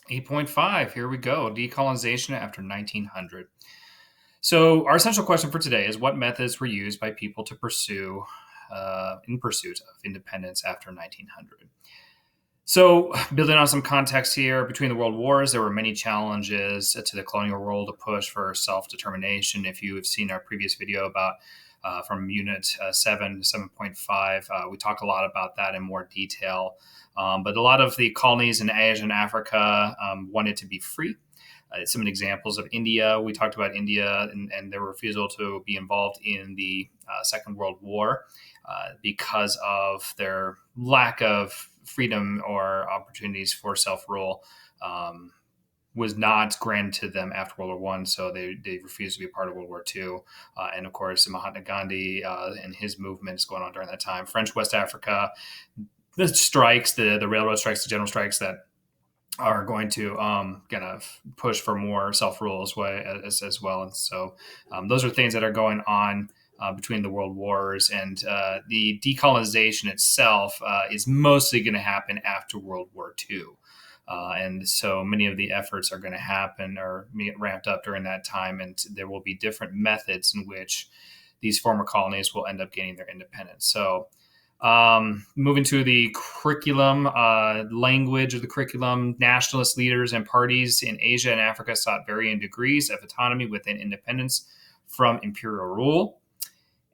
8.5, here we go. Decolonization after 1900. So, our essential question for today is what methods were used by people to in pursuit of independence after 1900? So, building on some context here, between the world wars, there were many challenges to the colonial world to push for self determination. If you have seen our previous video about from Unit 7 to 7.5, we talked a lot about that in more detail. But a lot of the colonies in Asia and Africa wanted to be free. Some examples of India. We talked about India and their refusal to be involved in the Second World War because of their lack of freedom or opportunities for self-rule was not granted to them after World War One, so they refused to be a part of World War Two. And of course, Mahatma Gandhi and his movements going on during that time. French West Africa, the strikes, the railroad strikes, the general strikes that are going to kind of push for more self-rule as well. And so those are things that are going on between the world wars, and the decolonization itself is mostly going to happen after World War II. And so many of the efforts are going to happen or ramped up during that time, and there will be different methods in which these former colonies will end up gaining their independence. So moving to the curriculum, language of the curriculum, nationalist leaders and parties in Asia and Africa sought varying degrees of autonomy within independence from imperial rule.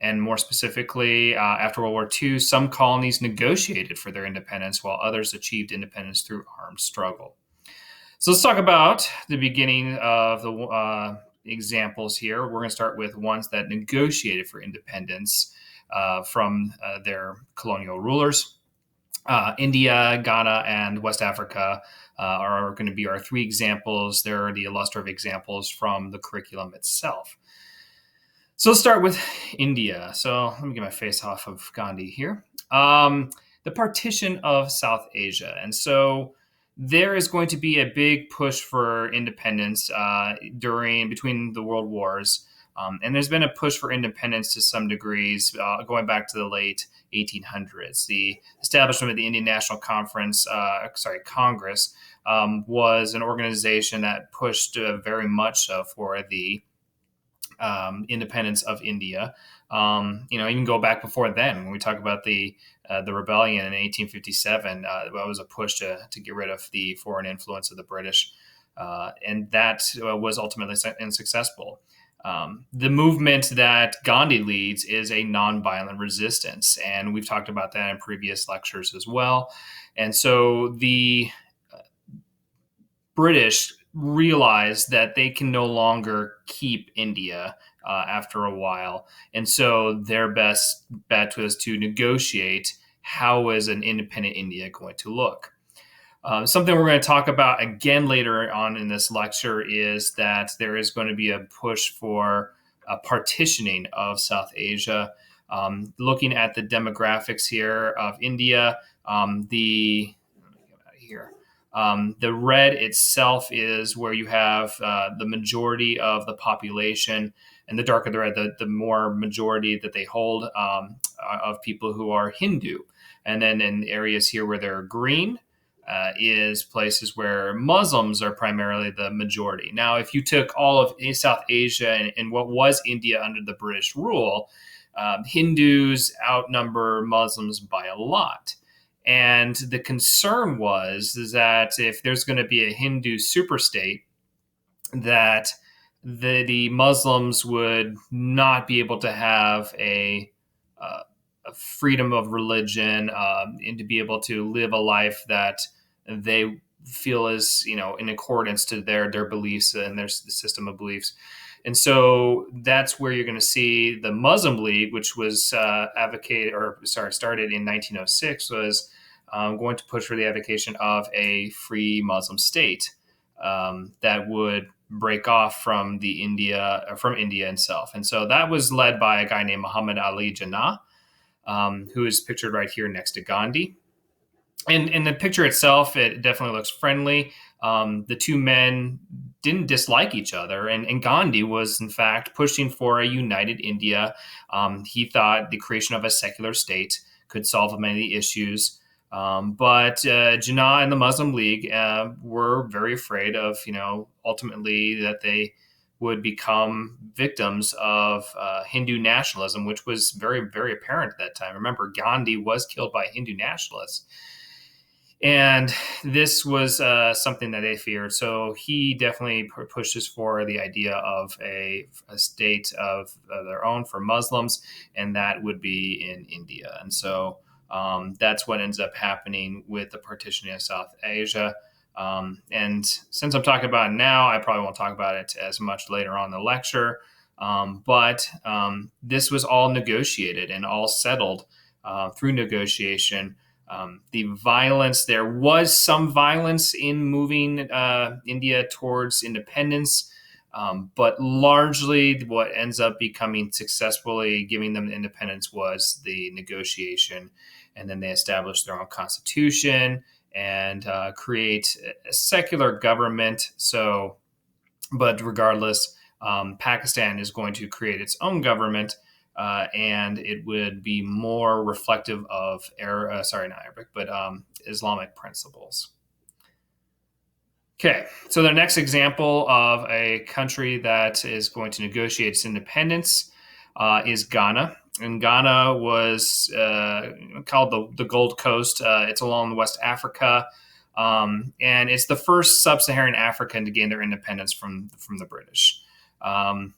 And more specifically, after World War II, some colonies negotiated for their independence while others achieved independence through armed struggle. So let's talk about the beginning of the examples here. We're going to start with ones that negotiated for independence from their colonial rulers. India, Ghana, and West Africa are going to be our three examples. They're the illustrative examples from the curriculum itself. So let's start with India. So let me get my face off of Gandhi here. The partition of South Asia. And so there is going to be a big push for independence between the world wars. And there's been a push for independence to some degrees going back to the late 1800s. The establishment of the Indian National Congress, was an organization that pushed very much for the independence of India. Even go back before then, when we talk about the rebellion in 1857, that was a push to get rid of the foreign influence of the British, and that was ultimately unsuccessful. The movement that Gandhi leads is a nonviolent resistance, and we've talked about that in previous lectures as well. And so the British realize that they can no longer keep India after a while. And so their best bet was to negotiate how is an independent India going to look. Something we're going to talk about again later on in this lecture is that there is going to be a push for a partitioning of South Asia. Looking at the demographics here of India, the red itself is where you have the majority of the population, and the darker the red, the more majority that they hold of people who are Hindu. And then in areas here where they're green is places where Muslims are primarily the majority. Now, if you took all of South Asia and what was India under the British rule, Hindus outnumber Muslims by a lot. And the concern is that if there's going to be a Hindu superstate, that the Muslims would not be able to have a freedom of religion and to be able to live a life that they feel is, in accordance to their beliefs and their system of beliefs. And so that's where you're going to see the Muslim League, which was started in 1906, was going to push for the advocation of a free Muslim state that would break off from India itself. And so that was led by a guy named Muhammad Ali Jinnah, who is pictured right here next to Gandhi. And in the picture itself, it definitely looks friendly. The two men didn't dislike each other, and Gandhi was, in fact, pushing for a united India. He thought the creation of a secular state could solve many issues. But Jinnah and the Muslim League were very afraid of, ultimately that they would become victims of Hindu nationalism, which was very, very apparent at that time. Remember, Gandhi was killed by Hindu nationalists. And this was something that they feared. So he definitely pushes for the idea of a state of their own for Muslims, and that would be in India. And so that's what ends up happening with the partitioning of South Asia. And since I'm talking about it now, I probably won't talk about it as much later on in the lecture. But this was all negotiated and all settled through negotiation. The violence, there was some violence in moving India towards independence, but largely what ends up becoming successfully giving them independence was the negotiation. And then they established their own constitution and create a secular government. So, but regardless, Pakistan is going to create its own government, and it would be more reflective of not Arabic, but Islamic principles. Okay, so the next example of a country that is going to negotiate its independence is Ghana. And Ghana was called the Gold Coast. It's along West Africa. And it's the first sub-Saharan African to gain their independence from the British. And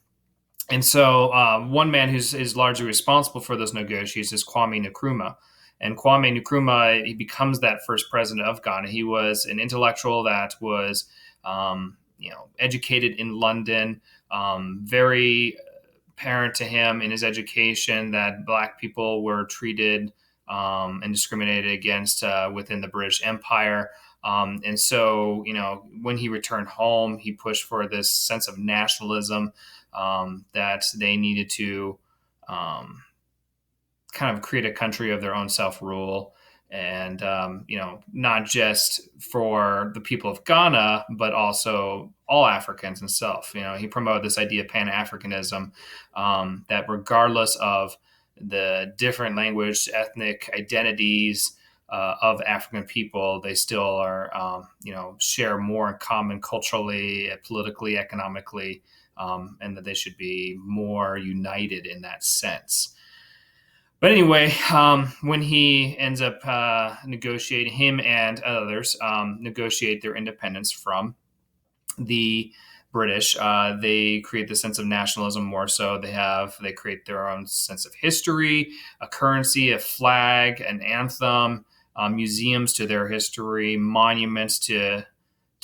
so one man who's largely responsible for those negotiations is Kwame Nkrumah. And Kwame Nkrumah, he becomes that first president of Ghana. He was an intellectual that was, educated in London, very apparent to him in his education that Black people were treated and discriminated against within the British Empire. And so, when he returned home, he pushed for this sense of nationalism that they needed to kind of create a country of their own self-rule. And, not just for the people of Ghana, but also all Africans himself. He promoted this idea of Pan-Africanism, that regardless of the different language, ethnic identities of African people, they still are, share more in common culturally, politically, economically, and that they should be more united in that sense. But anyway, when he ends up negotiating, him and others negotiate their independence from the British, they create the sense of nationalism more so. They create their own sense of history, a currency, a flag, an anthem, museums to their history, monuments to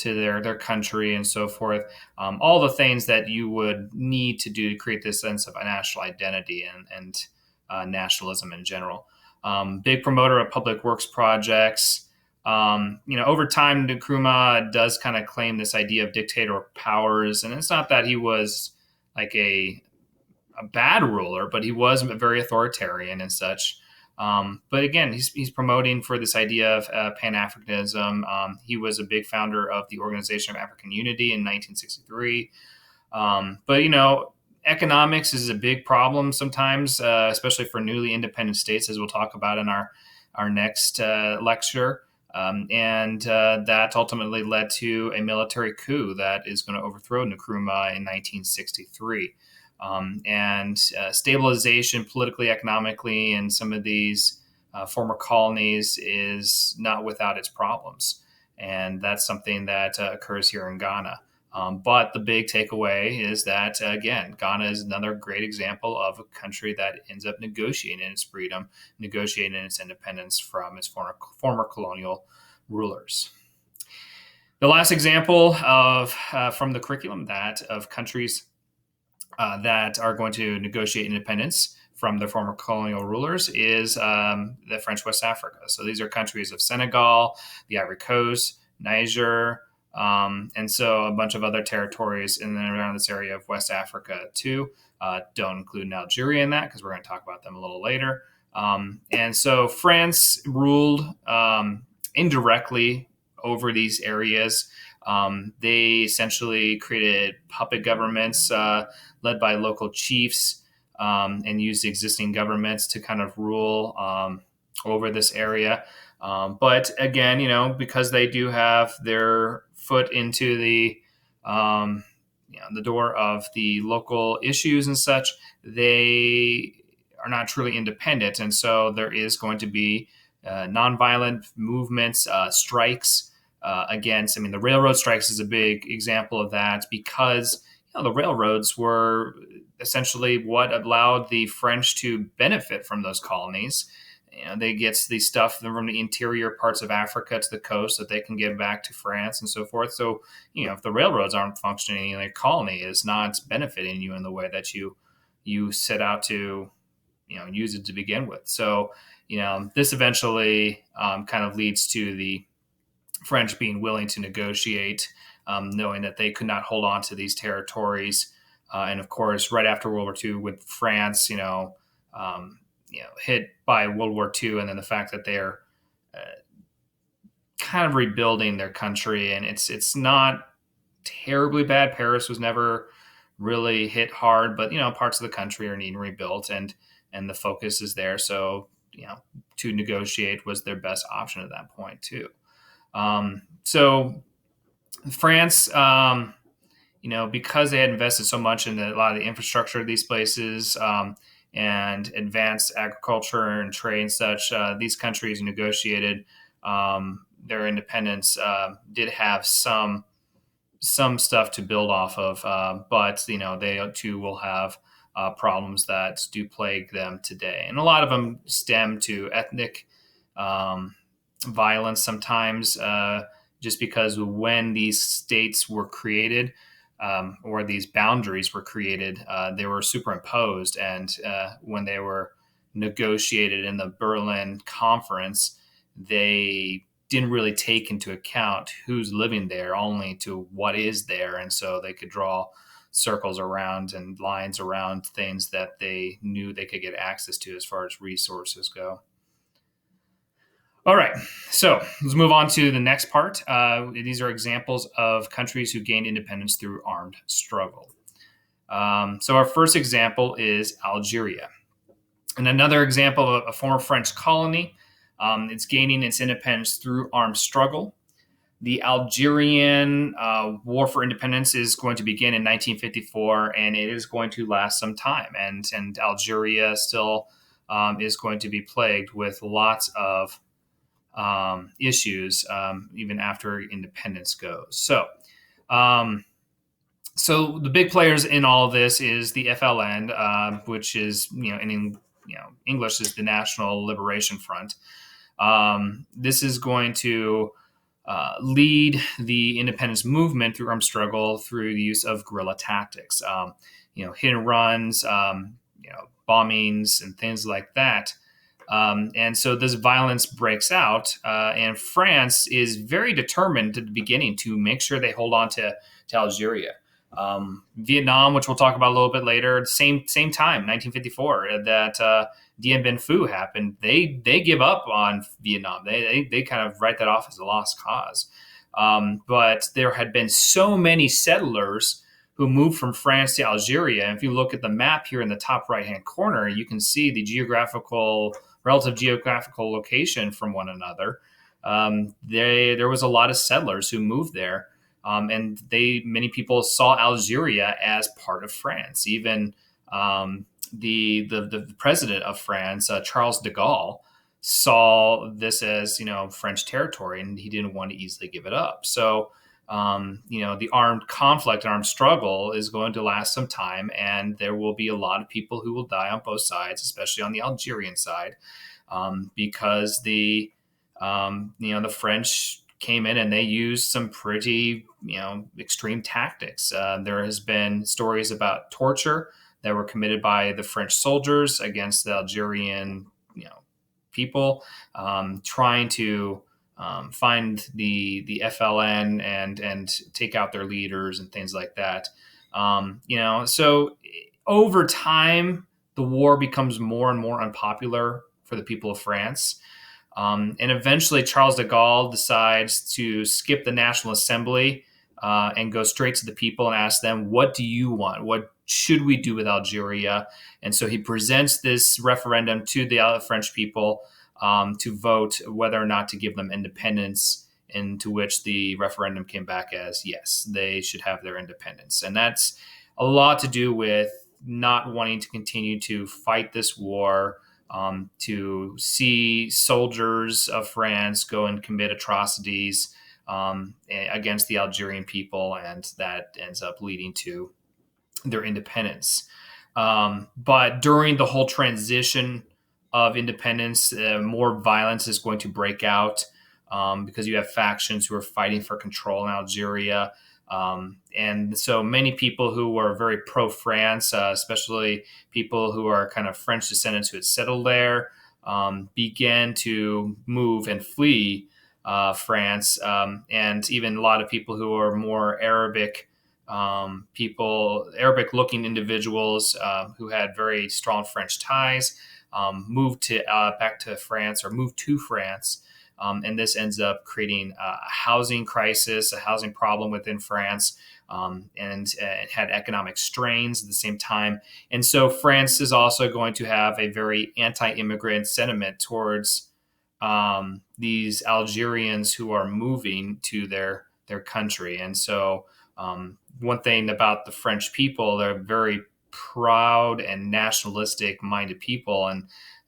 their country, and so forth. All the things that you would need to do to create this sense of a national identity and nationalism in general. Big promoter of public works projects. Over time, Nkrumah does kind of claim this idea of dictator powers, and it's not that he was like a bad ruler, but he was very authoritarian and such. But again, he's promoting for this idea of Pan-Africanism. He was a big founder of the Organization of African Unity in 1963. But economics is a big problem sometimes, especially for newly independent states, as we'll talk about in our next lecture. And that ultimately led to a military coup that is going to overthrow Nkrumah in 1963. And stabilization politically, economically in some of these former colonies is not without its problems. And that's something that occurs here in Ghana. But the big takeaway is that, again, Ghana is another great example of a country that ends up negotiating its freedom, negotiating its independence from its former colonial rulers. The last example from the curriculum of countries that are going to negotiate independence from their former colonial rulers is the French West Africa. So these are countries of Senegal, the Ivory Coast, Niger, and so a bunch of other territories in and around this area of West Africa too. Don't include Algeria in that because we're going to talk about them a little later. And so France ruled indirectly over these areas. They essentially created puppet governments led by local chiefs and used existing governments to kind of rule over this area. But again, because they do have their foot into um, the door of the local issues and such, they are not truly independent. And so there is going to be nonviolent movements, strikes against. I mean, the railroad strikes is a big example of that because the railroads were essentially what allowed the French to benefit from those colonies. They get the stuff from the interior parts of Africa to the coast that they can give back to France and so forth. So, if the railroads aren't functioning, the colony is not benefiting you in the way that you set out to, use it to begin with. So, this eventually kind of leads to the French being willing to negotiate, knowing that they could not hold on to these territories. And of course, right after World War II, with France, hit by World War II, and then the fact that they're uh, kind of rebuilding their country, and it's not terribly bad. Paris was never really hit hard, but parts of the country are needing rebuilt, and the focus is there. So to negotiate was their best option at that point too. So France, because they had invested so much in a lot of the infrastructure of these places, and advanced agriculture and trade and such, these countries negotiated their independence. Did have some stuff to build off of, but they too will have problems that do plague them today, and a lot of them stem to ethnic violence sometimes, just because when these states were created, or these boundaries were created, they were superimposed. And when they were negotiated in the Berlin Conference, they didn't really take into account who's living there, only to what is there. And so they could draw circles around and lines around things that they knew they could get access to as far as resources go. All right, so let's move on to the next part. These are examples of countries who gained independence through armed struggle. So our first example is Algeria. And another example of a former French colony. It's gaining its independence through armed struggle. The Algerian War for Independence is going to begin in 1954, and it is going to last some time. And Algeria still is going to be plagued with lots of issues even after independence goes. So the big players in all of this is the FLN, which is in English is the National Liberation Front. This is going to lead the independence movement through armed struggle through the use of guerrilla tactics, hit and runs, bombings, and things like that. And so this violence breaks out, and France is very determined at the beginning to make sure they hold on to Algeria. Vietnam, which we'll talk about a little bit later, same time, 1954, that Dien Bien Phu happened. They give up on Vietnam. They kind of write that off as a lost cause. But there had been so many settlers who moved from France to Algeria. And if you look at the map here in the top right-hand corner, you can see the relative geographical location from one another. There was a lot of settlers who moved there, and many people saw Algeria as part of France. Even the president of France, Charles de Gaulle, saw this as French territory, and he didn't want to easily give it up. So the armed conflict, armed struggle is going to last some time, and there will be a lot of people who will die on both sides, especially on the Algerian side, because the French came in and they used some pretty extreme tactics. There has been stories about torture that were committed by the French soldiers against the Algerian people, trying to find the FLN and take out their leaders and things like that. So over time, the war becomes more and more unpopular for the people of France. And eventually, Charles de Gaulle decides to skip the National Assembly and go straight to the people and ask them, what do you want? What should we do with Algeria? And so he presents this referendum to the French people. to vote whether or not to give them independence, into which the referendum came back as yes, they should have their independence. And that's a lot to do with not wanting to continue to fight this war, to see soldiers of France go and commit atrocities against the Algerian people, and that ends up leading to their independence. But during the whole transition of independence, more violence is going to break out because you have factions who are fighting for control in Algeria. And so many people who were very pro-France, especially people who are kind of French descendants who had settled there, began to move and flee France. And even a lot of people who are more Arabic Arabic-looking individuals who had very strong French ties, moved to back to France, or moved to France, and this ends up creating a housing crisis, a housing problem within France, and it had economic strains at the same time. And so France is also going to have a very anti-immigrant sentiment towards these Algerians who are moving to their country. And so one thing about the French people, they're very proud and nationalistic minded people,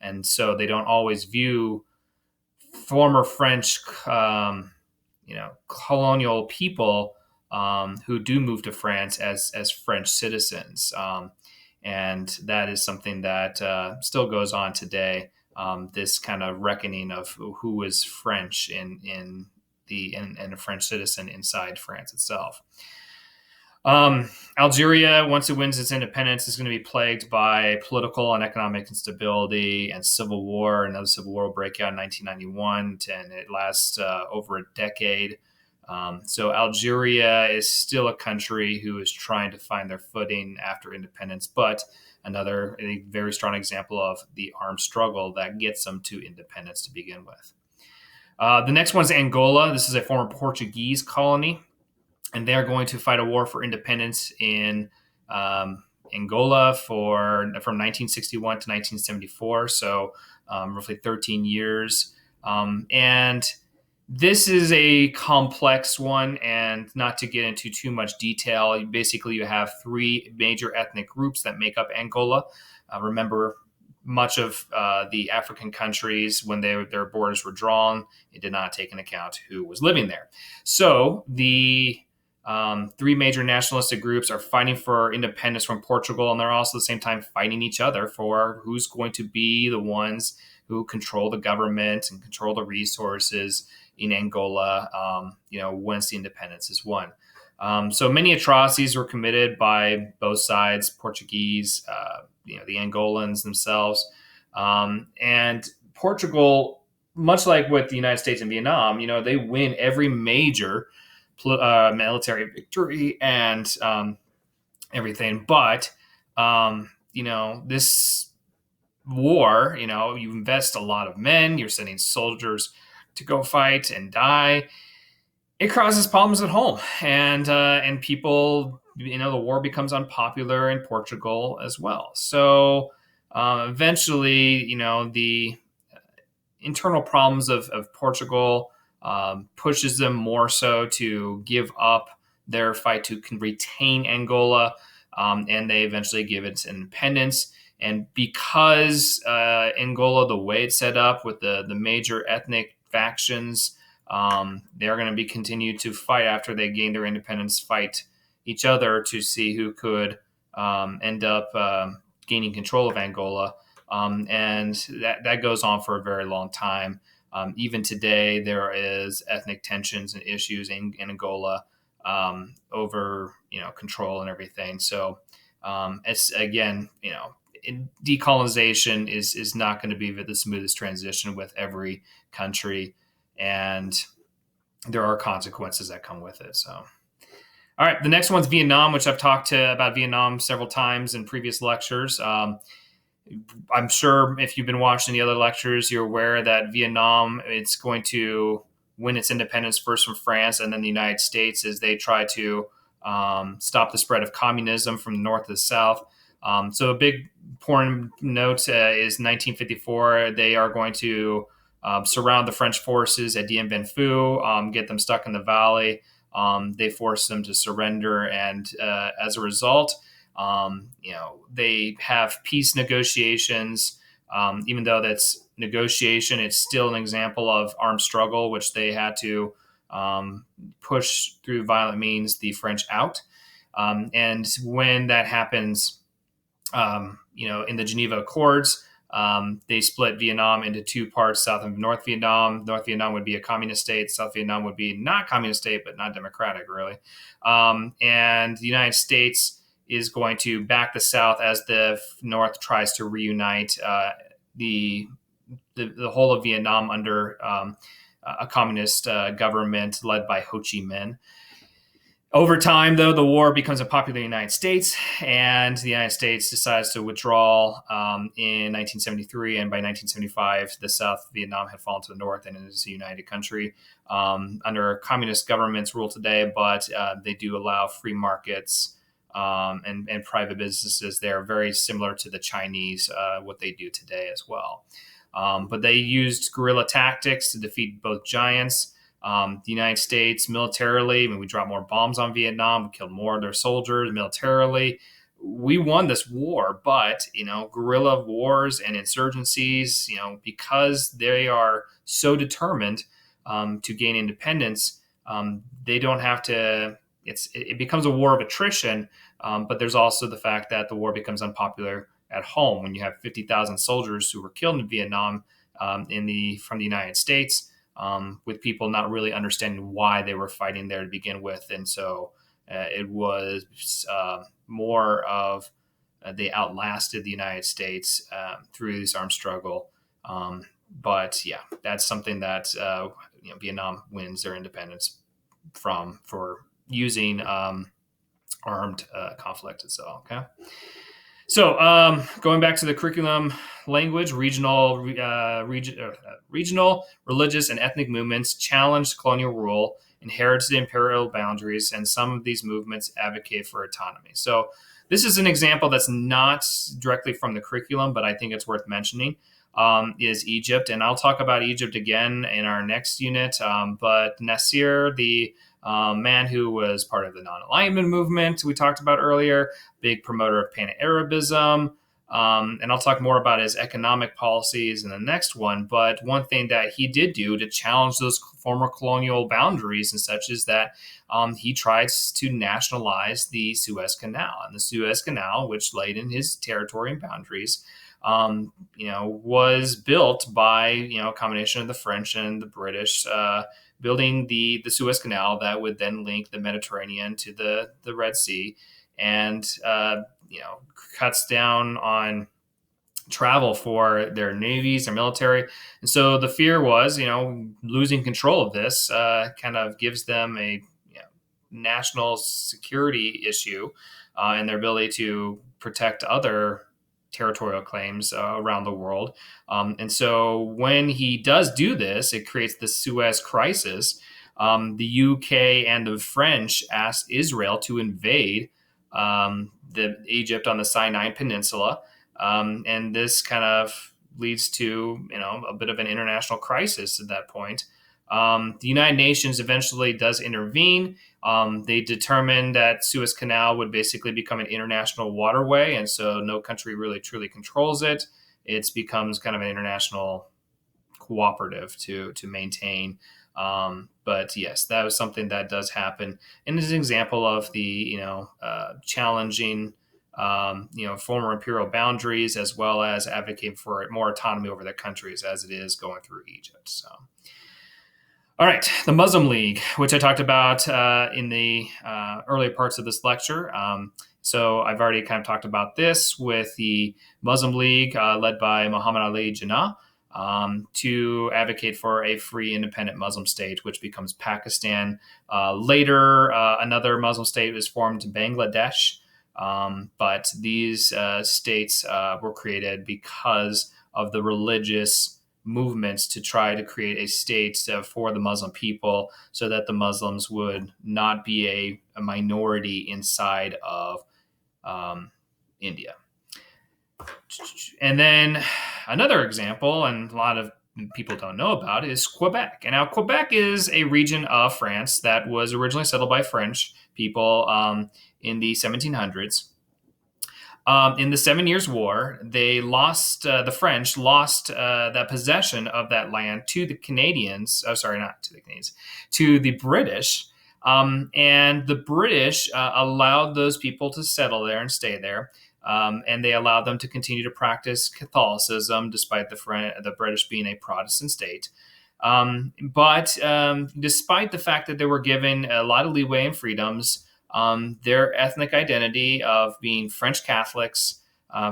and so they don't always view former French colonial people who do move to France as French citizens, and that is something that still goes on today. This kind of reckoning of who is French and a French citizen inside France itself. Algeria, once it wins its independence, is going to be plagued by political and economic instability and civil war. Another civil war will break out in 1991, and it lasts over a decade. So Algeria is still a country who is trying to find their footing after independence, but a very strong example of the armed struggle that gets them to independence to begin with. The next one is Angola. This is a former Portuguese colony, and they're going to fight a war for independence in Angola from 1961 to 1974, so roughly 13 years. And this is a complex one, and not to get into too much detail, basically you have three major ethnic groups that make up Angola. Remember, much of the African countries, when their borders were drawn, it did not take into account who was living there. So the three major nationalistic groups are fighting for independence from Portugal, and they're also at the same time fighting each other for who's going to be the ones who control the government and control the resources in Angola, once the independence is won. So many atrocities were committed by both sides, Portuguese, the Angolans themselves. And Portugal, much like with the United States and Vietnam, they win every major military victory and everything. But, this war, you invest a lot of men, you're sending soldiers to go fight and die. It causes problems at home, and people, the war becomes unpopular in Portugal as well. So eventually, the internal problems of Portugal pushes them more so to give up their fight to retain Angola, and they eventually give its independence. And because Angola, the way it's set up with the major ethnic factions, they're going to be continued to fight after they gain their independence, fight each other to see who could end up gaining control of Angola. And that goes on for a very long time. Even today, there is ethnic tensions and issues in Angola over control and everything. So it's again, decolonization is not going to be the smoothest transition with every country, and there are consequences that come with it. So, all right, the next one's Vietnam, which I've talked about Vietnam several times in previous lectures. I'm sure if you've been watching the other lectures, you're aware that Vietnam, it's going to win its independence first from France and then the United States as they try to stop the spread of communism from the north to the south. So a big important note is 1954. They are going to surround the French forces at Dien Bien Phu, get them stuck in the valley. They force them to surrender, and as a result, they have peace negotiations. Even though that's negotiation, it's still an example of armed struggle, which they had to push through violent means the French out. And when that happens, in the Geneva Accords, they split Vietnam into two parts, South and North Vietnam. North Vietnam would be a communist state. South Vietnam would be not communist state, but not democratic, really. And the United States is going to back the South as the North tries to reunite the whole of Vietnam under a communist government led by Ho Chi Minh. Over time, though, the war becomes unpopular in the United States, and the United States decides to withdraw in 1973. And by 1975, the South Vietnam had fallen to the North, and it is a united country under communist governments rule today. But they do allow free markets and private businesses. They are very similar to the Chinese, what they do today as well. But they used guerrilla tactics to defeat both giants. The United States militarily, we dropped more bombs on Vietnam, we killed more of their soldiers militarily. We won this war, but, guerrilla wars and insurgencies, because they are so determined to gain independence, they don't have to, it becomes a war of attrition, but there's also the fact that the war becomes unpopular at home when you have 50,000 soldiers who were killed in Vietnam from the United States. With people not really understanding why they were fighting there to begin with. And so it was more of they outlasted the United States through this armed struggle. But yeah, that's something that Vietnam wins their independence for using armed conflict itself. Okay. So going back to the curriculum language, regional, religious, and ethnic movements challenged colonial rule, inherited the imperial boundaries, and some of these movements advocate for autonomy. So this is an example that's not directly from the curriculum, but I think it's worth mentioning, is Egypt. And I'll talk about Egypt again in our next unit. But Nasser, the man who was part of the non-alignment movement we talked about earlier, big promoter of Pan-Arabism, and I'll talk more about his economic policies in the next one. But one thing that he did do to challenge those former colonial boundaries and such is that he tried to nationalize the Suez Canal. And the Suez Canal, which laid in his territory and boundaries, was built by, a combination of the French and the British, building the Suez Canal that would then link the Mediterranean to the Red Sea, and cuts down on travel for their navies, their military. And so the fear was, losing control of this kind of gives them a national security issue and their ability to protect other territorial claims around the world. And so when he does do this, it creates the Suez crisis. The UK and the French asked Israel to invade the Egypt on the Sinai Peninsula. And this kind of leads to, a bit of an international crisis at that point. The United Nations eventually does intervene. They determined that Suez Canal would basically become an international waterway, and so no country really truly controls it. It becomes kind of an international cooperative to maintain. But yes, that was something that does happen, and is an example of the challenging former imperial boundaries, as well as advocating for more autonomy over their countries, as it is going through Egypt. So. All right, the Muslim League, which I talked about in the earlier parts of this lecture. So I've already kind of talked about this with the Muslim League led by Muhammad Ali Jinnah to advocate for a free, independent Muslim state, which becomes Pakistan. Later, another Muslim state was formed in Bangladesh, but these states were created because of the religious movements to try to create a state for the Muslim people, so that the Muslims would not be a minority inside of India. And then another example, and a lot of people don't know about is Quebec. And now Quebec is a region of France that was originally settled by French people in the 1700s. In the 7 Years' War, they lost the French lost that possession of that land to the Canadians. Oh, sorry, not to the Canadians, to the British. And the British allowed those people to settle there and stay there. And they allowed them to continue to practice Catholicism, despite the British being a Protestant state. But despite the fact that they were given a lot of leeway and freedoms, their ethnic identity of being French Catholics,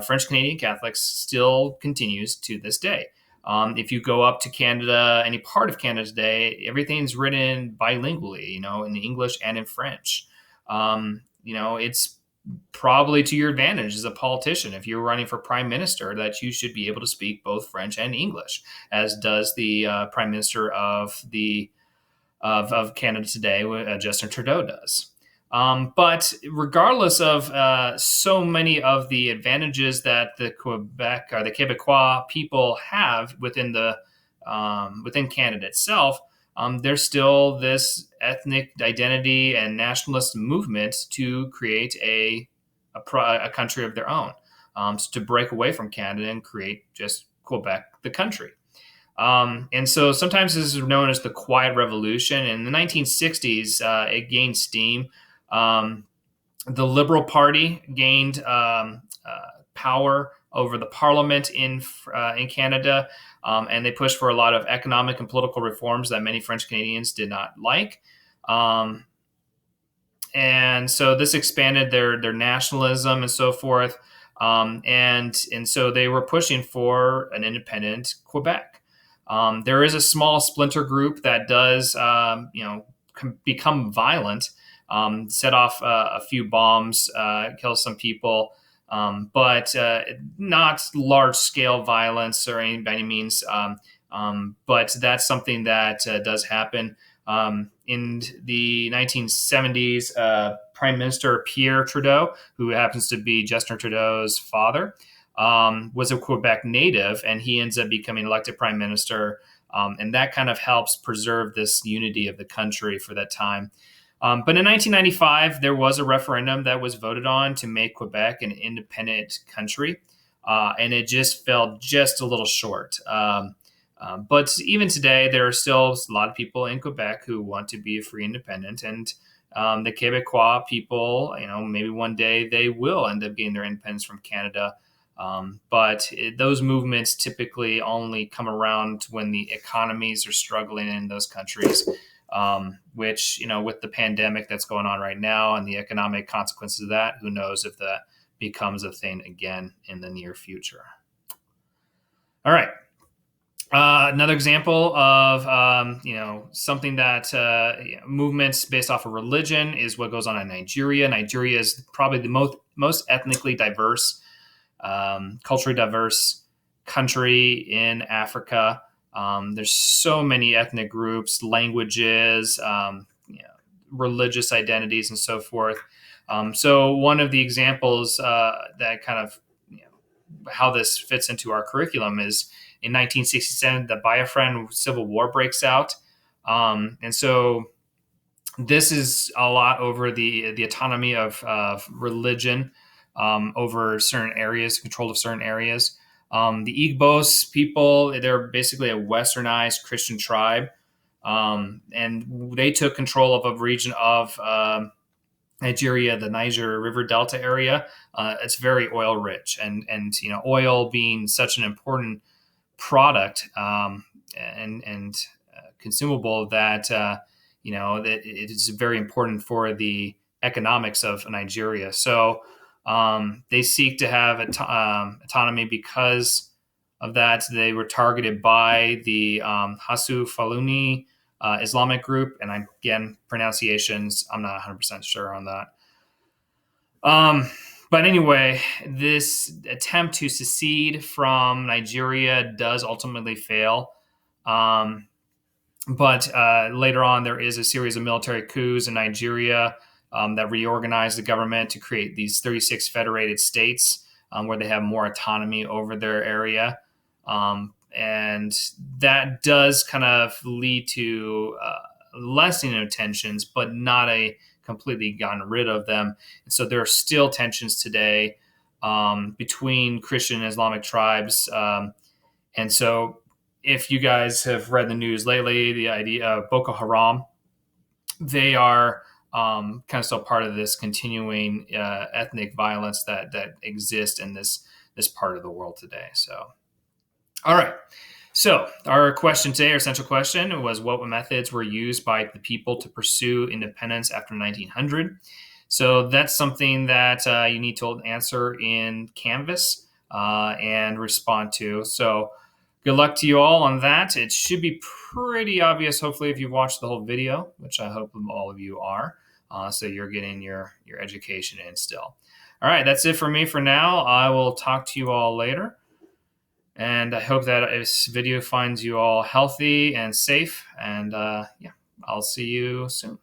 French Canadian Catholics, still continues to this day. If you go up to Canada, any part of Canada today, everything's written bilingually, in English and in French. It's probably to your advantage as a politician, if you're running for prime minister, that you should be able to speak both French and English, as does the prime minister of Canada today, Justin Trudeau does. But regardless of so many of the advantages that the Quebec or the Quebecois people have within Canada itself, there's still this ethnic identity and nationalist movement to create a country of their own, so to break away from Canada and create just Quebec, the country. And so sometimes this is known as the Quiet Revolution. In the 1960s, it gained steam. The Liberal Party gained power over the Parliament in Canada, and they pushed for a lot of economic and political reforms that many French Canadians did not like. And so this expanded their nationalism and so forth. And so they were pushing for an independent Quebec. There is a small splinter group that does, become violent, set off a few bombs, kill some people, but not large-scale violence or by any means. But that's something that does happen. In the 1970s, Prime Minister Pierre Trudeau, who happens to be Justin Trudeau's father, was a Quebec native, and he ends up becoming elected prime minister. And that kind of helps preserve this unity of the country for that time. But in 1995, there was a referendum that was voted on to make Quebec an independent country, and it just fell just a little short. But even today, there are still a lot of people in Quebec who want to be a free independent, and the Quebecois people, maybe one day they will end up getting their independence from Canada. But those movements typically only come around when the economies are struggling in those countries, which, with the pandemic that's going on right now and the economic consequences of that, who knows if that becomes a thing again in the near future. All right. Another example of, something that movements based off of religion is what goes on in Nigeria. Nigeria is probably the most ethnically diverse, culturally diverse country in Africa. There's so many ethnic groups, languages, religious identities, and so forth. So one of the examples that kind of how this fits into our curriculum is in 1967, the Biafran Civil War breaks out. And so this is a lot over the autonomy of religion over certain areas, control of certain areas. The Igbos people, they're basically a westernized Christian tribe. And they took control of a region of Nigeria, the Niger River Delta area. It's very oil rich, and oil being such an important product and consumable that that it is very important for the economics of Nigeria. So they seek to have autonomy because of that. They were targeted by the Hasu Fulani Islamic group, and again, pronunciations, I'm not 100% sure on that. But anyway, this attempt to secede from Nigeria does ultimately fail. But later on, there is a series of military coups in Nigeria that reorganized the government to create these 36 federated states where they have more autonomy over their area. And that does kind of lead to lessening of tensions, but not a completely gotten rid of them. And so there are still tensions today between Christian and Islamic tribes. And so if you guys have read the news lately, the idea of Boko Haram, they are kind of still part of this continuing ethnic violence that exists in this part of the world today. So, all right. So our question today, our central question, was what methods were used by the people to pursue independence after 1900? So that's something that you need to answer in Canvas and respond to. So good luck to you all on that. It should be pretty obvious, hopefully, if you've watched the whole video, which I hope all of you are. So you're getting your education in still. All right, that's it for me for now. I will talk to you all later. And I hope that this video finds you all healthy and safe. And yeah, I'll see you soon.